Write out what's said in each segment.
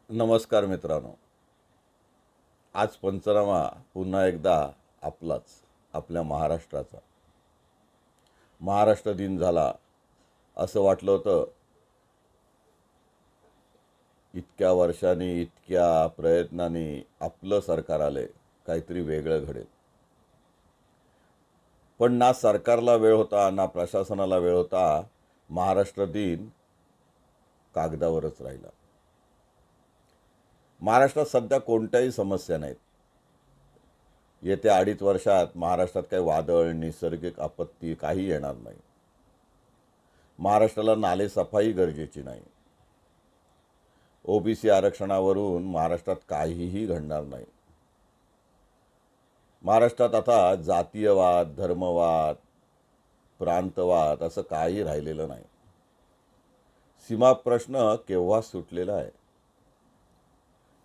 नमस्कार मित्रांनो. आज पंचनामा पुन्हा एकदा आपल्या महाराष्ट्राचा. महाराष्ट्र दिन झाला असं वाटलं होतं. इतक्या वर्षांनी इतक्या प्रयत्नांनी आपलं सरकार आले, काहीतरी वेगळं घडेल. पण ना सरकारला वेळ होता ना प्रशासनाला वेळ होता. महाराष्ट्र दिन कागदावरच राहिला. महाराष्ट्रात सध्या कोणत्याही समस्या नाहीत. येत्या 2.5 वर्षात महाराष्ट्रात काही वादळ, नैसर्गिक आपत्ती काही येणार नाही. महाराष्ट्राला नालेसफाई गरजेची नाही. ओबीसी आरक्षणावरून महाराष्ट्रात काहीही घडणार नाही. महाराष्ट्रात आता जातीयवाद, धर्मवाद, प्रांतवाद असं काही राहिलेलं नाही. सीमा प्रश्न केव्हा सुटलेला आहे.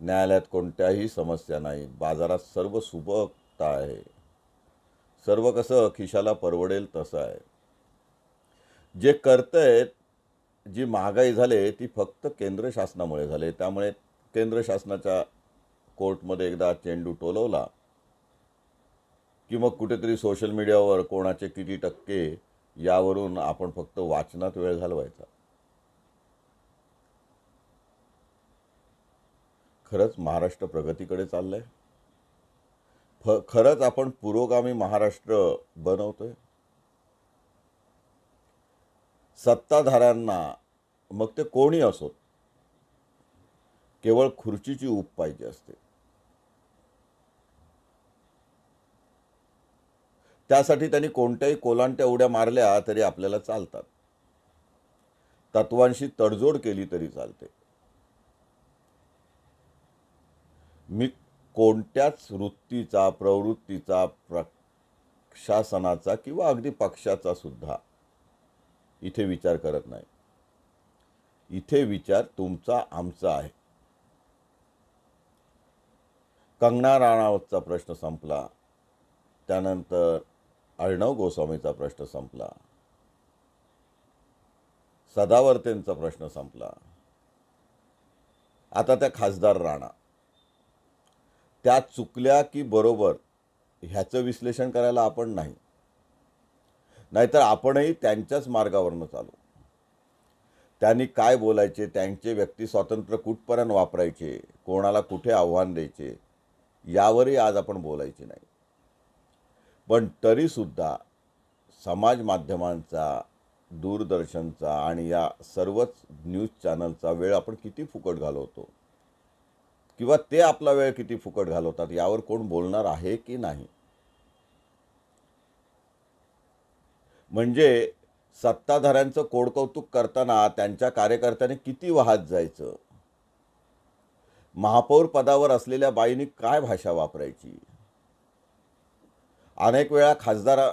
न्यायालयात कोणत्याही समस्या नाहीत. बाजारात सर्व सुबकता आहे. सर्व कसं खिशाला परवडेल तसं आहे. जे करतंयत, जी महागाई झाली ती फक्त केंद्र शासनामुळे झाले. त्यामुळे केंद्र शासनाच्या कोर्टमध्ये एकदा चेंडू टोलवला की मग कुठेतरी सोशल मीडियावर कोणाचे किती टक्के यावरून आपण फक्त वाचनात वेळ घालवायचा. खरंच महाराष्ट्र प्रगतीकडे चाललंय. खरंच आपण पुरोगामी महाराष्ट्र बनवतोय. सत्ताधाऱ्यांना मग ते कोणी असोत, केवळ खुर्चीची ऊब पाहिजे असते. त्यासाठी त्यांनी कोणत्याही कोलांट्या उड्या मारल्या तरी आपल्याला चालतात. तत्वांशी तडजोड केली तरी चालते. मी कोणत्याच वृत्तीचा, प्रवृत्तीचा, प्रशासनाचा किंवा अगदी पक्षाचा सुद्धा इथे विचार करत नाही. इथे विचार तुमचा, आमचा आहे. कंगना राणावतचा प्रश्न संपला. त्यानंतर अर्णव गोस्वामीचा प्रश्न संपला. सदावर्तेंचा प्रश्न संपला. आता त्या खासदार राणा त्या चुकल्या की बरोबर ह्याचं विश्लेषण करायला आपण नाही. नाहीतर आपणही त्यांच्याच मार्गावरनं चालू. त्यांनी काय बोलायचे, त्यांचे व्यक्ती स्वातंत्र्य कुठपर्यंत वापरायचे, कोणाला कुठे आव्हान द्यायचे, यावरही आज आपण बोलायचे नाही. पण तरीसुद्धा समाज माध्यमांचा, दूरदर्शनचा आणि या सर्वच न्यूज चॅनलचा वेळ आपण किती फुकट घालवतो किंवा ते आपला वेळ किती फुकट घालवतात यावर कोण बोलणार आहे की नाही. म्हणजे सत्ताधाऱ्यांचं कोडकौतुक करताना त्यांच्या कार्यकर्त्यांनी किती वाहत जायचं. महापौर पदावर असलेल्या बाईंनी काय भाषा वापरायची. अनेक वेळा खासदार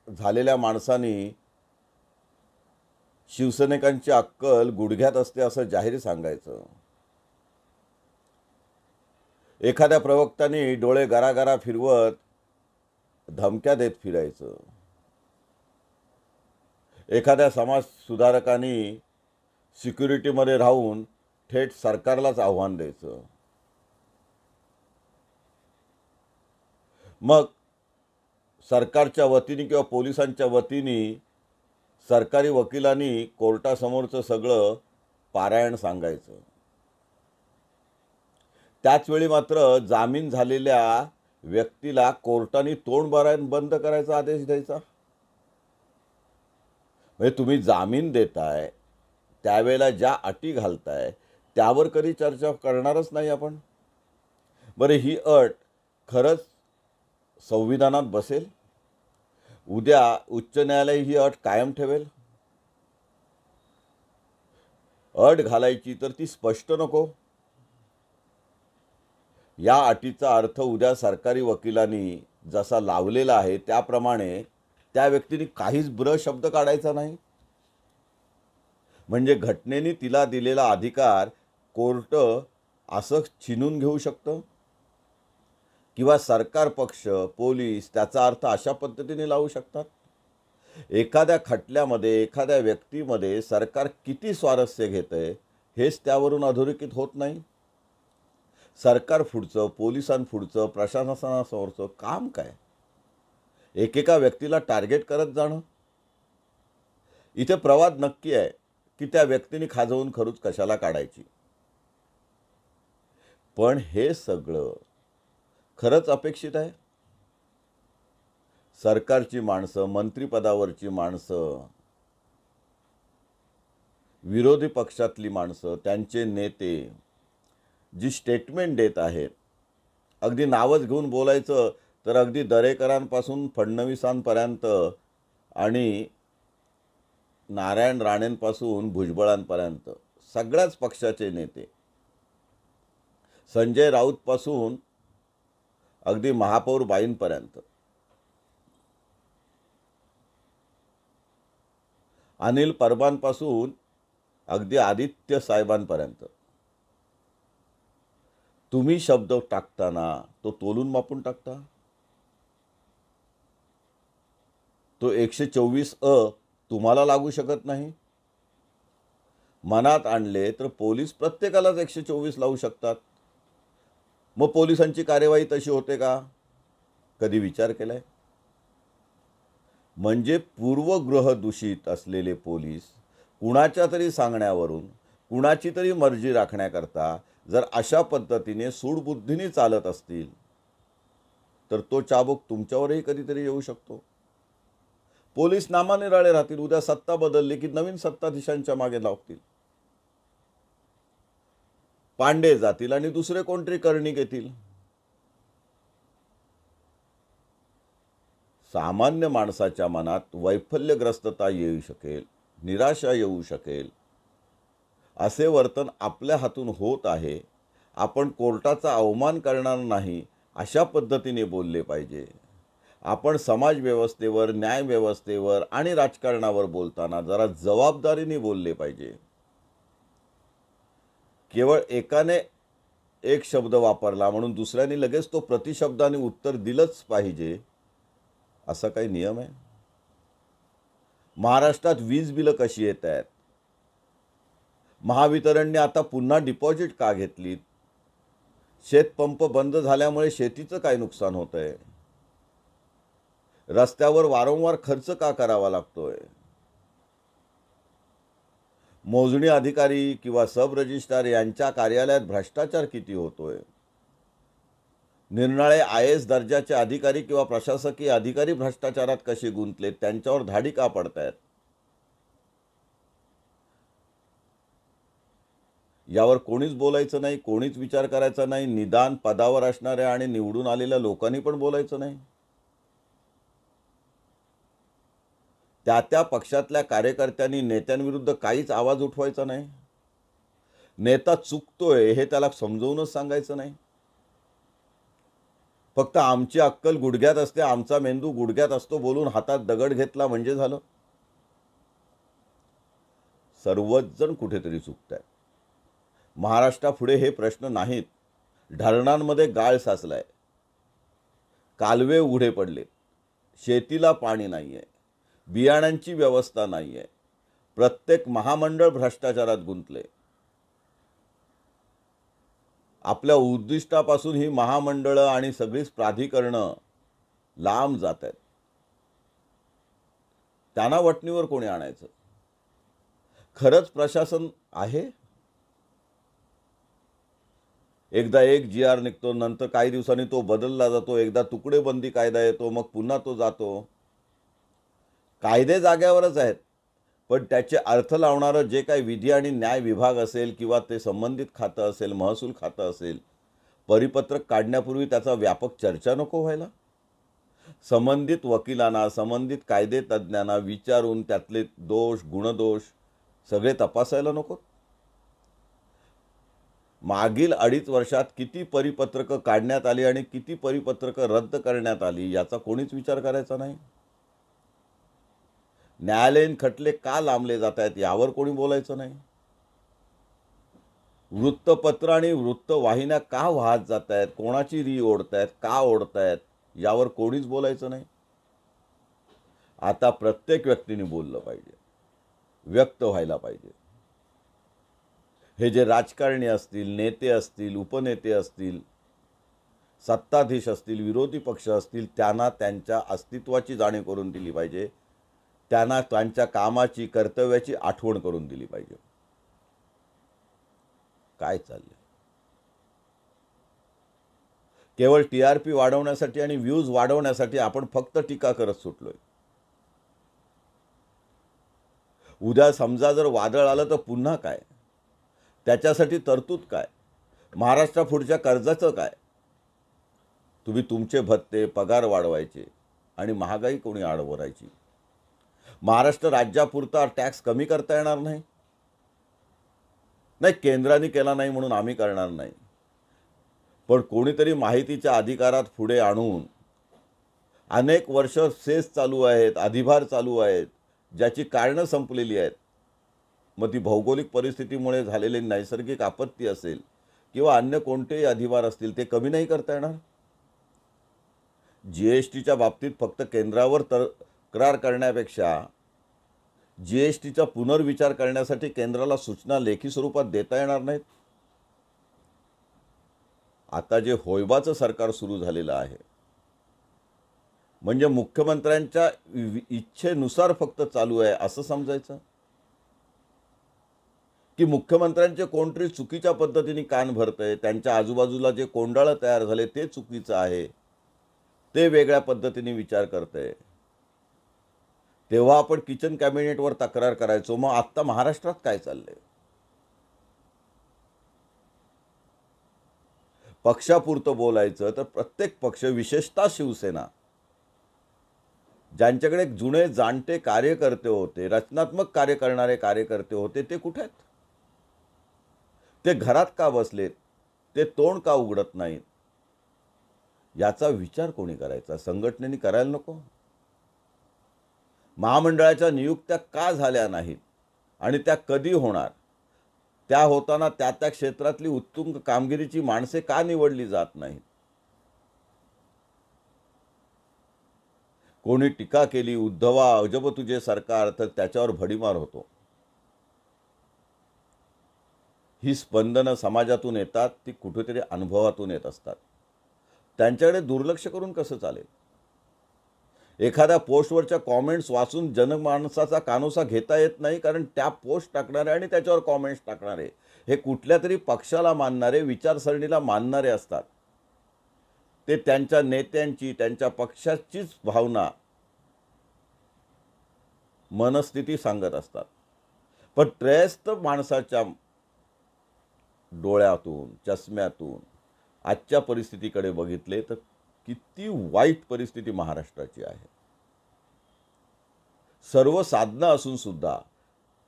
झालेल्या माणसांनी शिवसैनिकांची अक्कल गुडघ्यात असते असं जाहीर सांगायचं. एखाद्या प्रवक्त्याने डोळे गरागरा फिरवत धमक्या देत फिरायचं. एखाद्या समाज सुधारकांनी सिक्युरिटीमध्ये राहून थेट सरकारलाच आव्हान द्यायचं. मग सरकारच्या वतीने किंवा पोलिसांच्या वतीने सरकारी वकिलांनी कोर्टासमोरचं सगळं पारायण सांगायचं. त्याचवेळी मात्र जामीन झालेल्या व्यक्तीला कोर्टाने तोंड बंद करायचा आदेश द्यायचा. म्हणजे तुम्ही जामीन देताय त्यावेळेला ज्या अटी घालताय त्यावर कधी चर्चा करणारच नाही आपण. बरं, ही अट खरंच संविधानात बसेल? उद्या उच्च न्यायालय ही अट कायम ठेवेल? अट घालायची तर ती स्पष्ट नको. या अटीचा अर्थ उद्या सरकारी वकिलांनी जसा लावलेला आहे त्याप्रमाणे त्या व्यक्तीने काहीच शब्द काढायचा नाही. म्हणजे घटनेने तिला दिलेला अधिकार कोर्ट असं छिनून घेऊ शकतं किंवा सरकार पक्ष, पोलीस त्याचा अर्थ अशा पद्धतीने लावू शकतात. एखाद्या खटल्यामध्ये, एखाद्या व्यक्तीमध्ये सरकार किती स्वारस्य घेतंय हेच त्यावरून अधोरेखित होत नाही. सरकार पुढचं, पोलिसांपुढचं, प्रशासनासमोरचं काम काय? एकेका व्यक्तीला टार्गेट करत जाणं. इथे प्रवाद नक्की आहे की त्या व्यक्तीने खाजवून खरूच कशाला काढायची. पण हे सगळं खरंच अपेक्षित आहे? सरकारची माणसं, मंत्रिपदावरची माणसं, विरोधी पक्षातली माणसं, त्यांचे नेते जी स्टेटमेंट देत आहेत, अगदी नावच घेऊन बोलायचं तर अगदी दरेकरांपासून फडणवीसांपर्यंत आणि नारायण राणेंपासून भुजबळांपर्यंत सगळ्याच पक्षाचे नेते, संजय राऊतपासून अगदी महापौर बाईंपर्यंत, अनिल परबांपासून अगदी आदित्य साहेबांपर्यंत तुम्ही शब्द टाकताना तो तोलून मापून टाकता. तो 124A तुम्हाला लागू शकत नाही. मनात आणले तर पोलीस प्रत्येकालाच 124 लावू शकतात. मग पोलिसांची कार्यवाही तशी होते का? कधी विचार केलाय? म्हणजे पूर्वग्रह दूषित असलेले पोलीस कुणाच्या तरी सांगण्यावरून, कुणाची तरी मर्जी राखण्याकरता जर अशा पद्धतीने सूडबुद्धीने चालत असतील तर तो चाबूक तुमच्यावरही कधीतरी येऊ शकतो. पोलीस नामानिराळे राहतील. उद्या सत्ता बदलली की नवीन सत्ताधीशांच्या मागे लागतील. पांडे जातील आणि दुसरे कोणतरी करणी घेतील. सामान्य माणसाच्या मनात वैफल्यग्रस्तता येऊ शकेल, निराशा येऊ शकेल. असे वर्तन आपल्या हातून होत आहे, आपण कोर्टाचा अवमान करणार नाही अशा पद्धतीने बोलले पाहिजे. आपण समाजव्यवस्थेवर, न्यायव्यवस्थेवर आणि राजकारणावर बोलताना जरा जबाबदारीने बोलले पाहिजे. केवळ एकाने एक शब्द वापरला म्हणून दुसऱ्याने लगेच तो प्रतिशब्दाने उत्तर दिलंच पाहिजे असा काही नियम आहे? महाराष्ट्रात वीज बिलं कशी येत आहेत? महावितरणने आता पुन्हा डिपॉझिट का घेतलीत? शेतपंप बंद झाल्यामुळे शेतीचं काय नुकसान होतंय? रस्त्यावर वारंवार खर्च का करावा लागतोय? मोजणी अधिकारी किंवा सब रजिस्ट्रार यांच्या कार्यालयात भ्रष्टाचार किती होतोय? निर्नाळे IAS दर्जाचे अधिकारी किंवा प्रशासकीय अधिकारी भ्रष्टाचारात कसे गुंतलेत, त्यांच्यावर धाडी का पडतायत? यावर कोणीच बोलायचं नाही, कोणीच विचार करायचा नाही. निदान पदावर असणाऱ्या आणि निवडून आलेल्या लोकांनी पण बोलायचं नाही. त्या पक्षातल्या कार्यकर्त्यांनी नेत्यांविरुद्ध काहीच आवाज उठवायचा नाही. नेता चुकतोय हे त्याला समजावूनच सांगायचं नाही. फक्त आमची अक्कल गुडघ्यात असते, आमचा मेंदू गुडघ्यात असतो बोलून हातात दगड घेतला म्हणजे झालं. सर्वच जण कुठेतरी चुकतायत. महाराष्ट्रापुढे हे प्रश्न नाहीत. धरणांमध्ये गाळ साचलाय, कालवे उघडे पडले, शेतीला पाणी नाहीये, बियाण्यांची व्यवस्था नाहीये, प्रत्येक महामंडळ भ्रष्टाचारात गुंतले. आपल्या उद्दिष्टापासून ही महामंडळं आणि सगळीच प्राधिकरणं लांब जात आहेत. त्यांना वटणीवर कोणी आणायचं? खरंच प्रशासन आहे? एकदा एक GR निघतो, नंतर काही दिवसांनी तो बदलला जातो, एकदा तुकडेबंदी कायदा येतो, मग पुन्हा तो जातो. कायदे जाग्यावरच आहेत, पण त्याचे अर्थ लावणारं जे काही विधी आणि न्याय विभाग असेल किंवा ते संबंधित खातं असेल, महसूल खातं असेल, परिपत्रक काढण्यापूर्वी त्याचा व्यापक चर्चा नको व्हायला? संबंधित वकिलांना, संबंधित कायदे तज्ज्ञांना विचारून त्यातले दोष, गुणदोष सगळे तपासायला नको? मागील 2.5 वर्षात किती परिपत्रकं काढण्यात आली आणि किती परिपत्रकं रद्द करण्यात आली याचा कोणीच विचार करायचा नाही. न्यायालयीन खटले का लांबले जात आहेत यावर कोणी बोलायचं नाही. वृत्तपत्र आणि वृत्तवाहिन्या का वाहत जात आहेत, कोणाची री ओढतायत, का ओढतायत यावर कोणीच बोलायचं नाही. आता प्रत्येक व्यक्तीने बोललं पाहिजे, व्यक्त व्हायला पाहिजे. हे जे राजकारणी असतील, नेते असतील, उपनेते असतील, सत्ताधीश असतील, विरोधी पक्ष असतील, त्यांना त्यांच्या अस्तित्वाची जाणीव करून दिली पाहिजे. त्यांना त्यांच्या कामाची, कर्तव्याची आठवण करून दिली पाहिजे. काय चाललंय? केवळ TRP वाढवण्यासाठी आणि व्ह्यूज वाढवण्यासाठी आपण फक्त टीका करत सुटलोय. उद्या समजा जर वादळ आलं तर पुन्हा काय? त्याच्यासाठी तरतूद काय? महाराष्ट्रापुढच्या कर्जाचं काय? तुम्ही तुमचे भत्ते, पगार वाढवायचे आणि महागाई कोणी आडवरायची? महाराष्ट्र राज्यापुरता टॅक्स कमी करता येणार नाही? नाही, केंद्राने केला नाही म्हणून आम्ही करणार नाही. पण कोणीतरी माहितीच्या अधिकारात पुढे आणून अनेक वर्ष सेस चालू आहेत, अधिभार चालू आहेत, ज्याची कारणं संपलेली आहेत. मग ती भौगोलिक परिस्थितीमुळे झालेली नैसर्गिक आपत्ती असेल किंवा अन्य कोणतेही अधिभार असतील, ते कमी नाही करता येणार. GSTच्या बाबतीत फक्त केंद्रावर तक्रार करण्यापेक्षा GSTचा पुनर्विचार करण्यासाठी केंद्राला सूचना लेखी स्वरूपात देता येणार नाहीत. आता जे होयबाचं सरकार सुरू झालेलं आहे, म्हणजे मुख्यमंत्र्यांच्या इच्छेनुसार फक्त चालू आहे असं समजायचं? की मुख्यमंत्र्यांचे कोणतरी चुकीच्या पद्धतीने कान भरतंय, त्यांच्या आजूबाजूला जे कोंडाळं तयार झाले ते चुकीचं आहे, ते वेगळ्या पद्धतीने विचार करतंय. तेव्हा आपण किचन कॅबिनेटवर तक्रार करायचो. मग आत्ता महाराष्ट्रात काय चाललंय? पक्षापुरतं बोलायचं तर प्रत्येक पक्ष, विशेषतः शिवसेना, ज्यांच्याकडे जुने जाणते कार्यकर्ते होते, रचनात्मक कार्य करणारे कार्यकर्ते होते, ते कुठे आहेत? ते घरात का बसलेत? ते तोंड का उघडत नाहीत? याचा विचार कोणी करायचा? संघटनेने करायला नको? महामंडळाच्या नियुक्त्या का झाल्या नाहीत आणि त्या कधी होणार? त्या होताना त्या त्या क्षेत्रातली उत्तुंग कामगिरीची माणसे का निवडली जात नाहीत? कोणी टीका केली, उद्धवा अजब तुझे सरकार, तर त्याच्यावर भडीमार होतो. ही स्पंदनं समाजातून येतात, ती कुठेतरी अनुभवातून येत असतात. त्यांच्याकडे दुर्लक्ष करून कसं चालेल? एखाद्या पोस्टवरच्या कॉमेंट्स वाचून जनमानसाचा कानोसा घेता येत नाही, कारण त्या पोस्ट टाकणारे आणि त्याच्यावर कॉमेंट्स टाकणारे हे कुठल्या तरी पक्षाला मानणारे, विचारसरणीला मानणारे असतात. ते त्यांच्या नेत्यांची, त्यांच्या पक्षाचीच भावना, मनस्थिती सांगत असतात. पण त्रयस्थ माणसाच्या डोळ्यातून, चष्म्यातून आजच्या परिस्थितीकडे बघितले तर किती वाईट परिस्थिती महाराष्ट्राची आहे. सर्व साधनं असून सुद्धा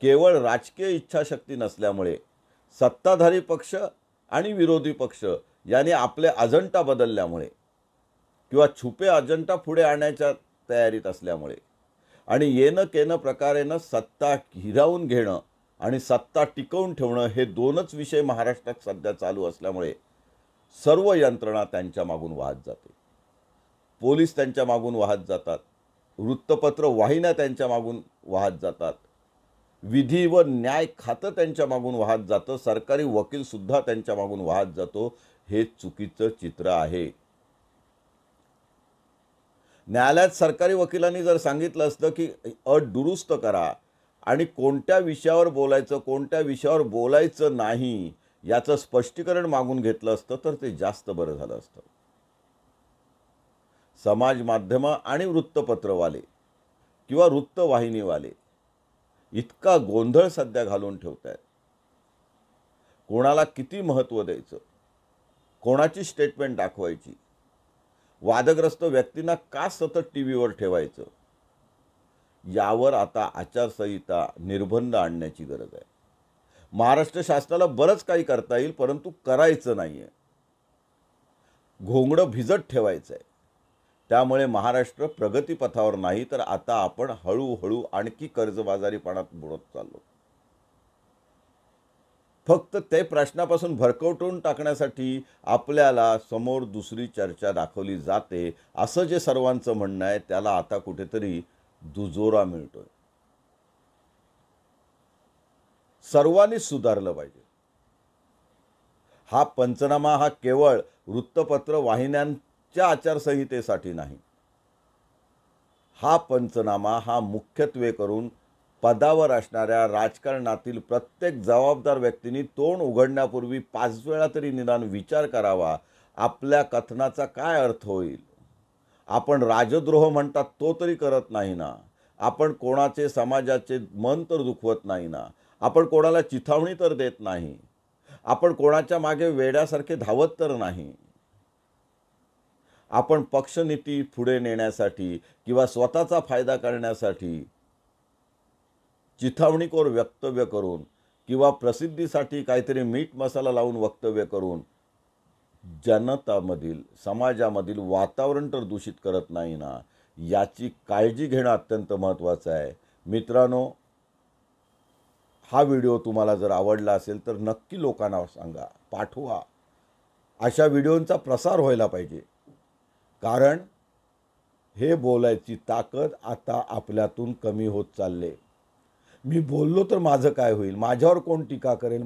केवळ राजकीय इच्छाशक्ती नसल्यामुळे सत्ताधारी पक्ष आणि विरोधी पक्ष यांनी आपले अजेंडा बदलल्यामुळे किंवा छुपे अजेंडा पुढे आणण्याच्या तयारीत असल्यामुळे आणि येणं केनं प्रकारेनं सत्ता हिरावून घेणं आणि सत्ता टिकवून ठेवणं हे दोनच विषय महाराष्ट्रात सध्या चालू असल्यामुळे सर्व यंत्रणा त्यांच्या मागून वाहत जाते. पोलीस त्यांच्या मागून वाहत जातात, वृत्तपत्र वाहिन्या त्यांच्या मागून वाहत जातात, विधी व न्याय खातं त्यांच्या मागून वाहत जातं, सरकारी वकील सुद्धा त्यांच्या मागून वाहत जातो. हे चुकीचं चित्र आहे. न्यायालयात सरकारी वकिलांनी जर सांगितलं असतं की अट दुरुस्त करा आणि कोणत्या विषयावर बोलायचं, कोणत्या विषयावर बोलायचं नाही याचं स्पष्टीकरण मागून घेतलं असतं तर ते जास्त बरं झालं असतं. समाज माध्यमं आणि वृत्तपत्रवाले किंवा वृत्तवाहिनीवाले इतका गोंधळ सध्या घालून ठेवत आहेत. कोणाला किती महत्त्व द्यायचं, कोणाची स्टेटमेंट दाखवायची, वादग्रस्त व्यक्तींना का सतत टीव्हीवर ठेवायचं, यावर आता आचारसंहिता, निर्बंध आणण्याची गरज आहे. महाराष्ट्र शासनाला बरंच काही करता येईल, परंतु करायचं नाही आहे. घोंगडं भिजत ठेवायचं आहे. त्यामुळे महाराष्ट्र प्रगतीपथावर नाही तर आता आपण हळूहळू आणखी कर्जबाजारीपणात बुडत चाललो. फक्त ते प्रश्नापासून भरकवटून टाकण्यासाठी आपल्याला समोर दुसरी चर्चा दाखवली जाते असं जे सर्वांचं म्हणणं आहे त्याला आता कुठेतरी दुजोरा मिळतोय. सर्वांनी सुधारलं पाहिजे. हा पंचनामा हा केवळ वृत्तपत्र वाहिन्यांच्या आचारसंहितेसाठी नाही. हा पंचनामा हा मुख्यत्वे करून पदावर असणाऱ्या राजकारणातील प्रत्येक जबाबदार व्यक्तींनी तोंड उघडण्यापूर्वी 5 वेळा तरी निदान विचार करावा. आपल्या कथनाचा काय अर्थ होईल? आपण राजद्रोह म्हणतात तो तरी करत नाही ना. आपण कोणाचे समाजाचे मन तर दुखवत नाही ना. आपण कोणाला चिथावणी तर देत नाही. आपण कोणाच्या मागे वेड्यासारखे धावत तर नाही. आपण पक्षनीती पुढे नेण्यासाठी किंवा स्वतःचा फायदा करण्यासाठी चिथावणीखोर वक्तव्य करून किंवा प्रसिद्धीसाठी काहीतरी मीठ मसाला लावून वक्तव्य करून जनतामधील समाजामधील वातावरण तर दूषित करत नाही ना. याची काळजी घेणं अत्यंत महत्त्वाचं आहे. मित्रांनो, हा व्हिडिओ तुम्हाला जर आवडला असेल तर नक्की लोकांना सांगा, पाठवा. अशा व्हिडिओंचा प्रसार व्हायला पाहिजे. कारण हे बोलायची ताकद आता आपल्यातून कमी होत चालले. मी बोललो तर माझं काय होईल? माझ्यावर कोण टीका करेल?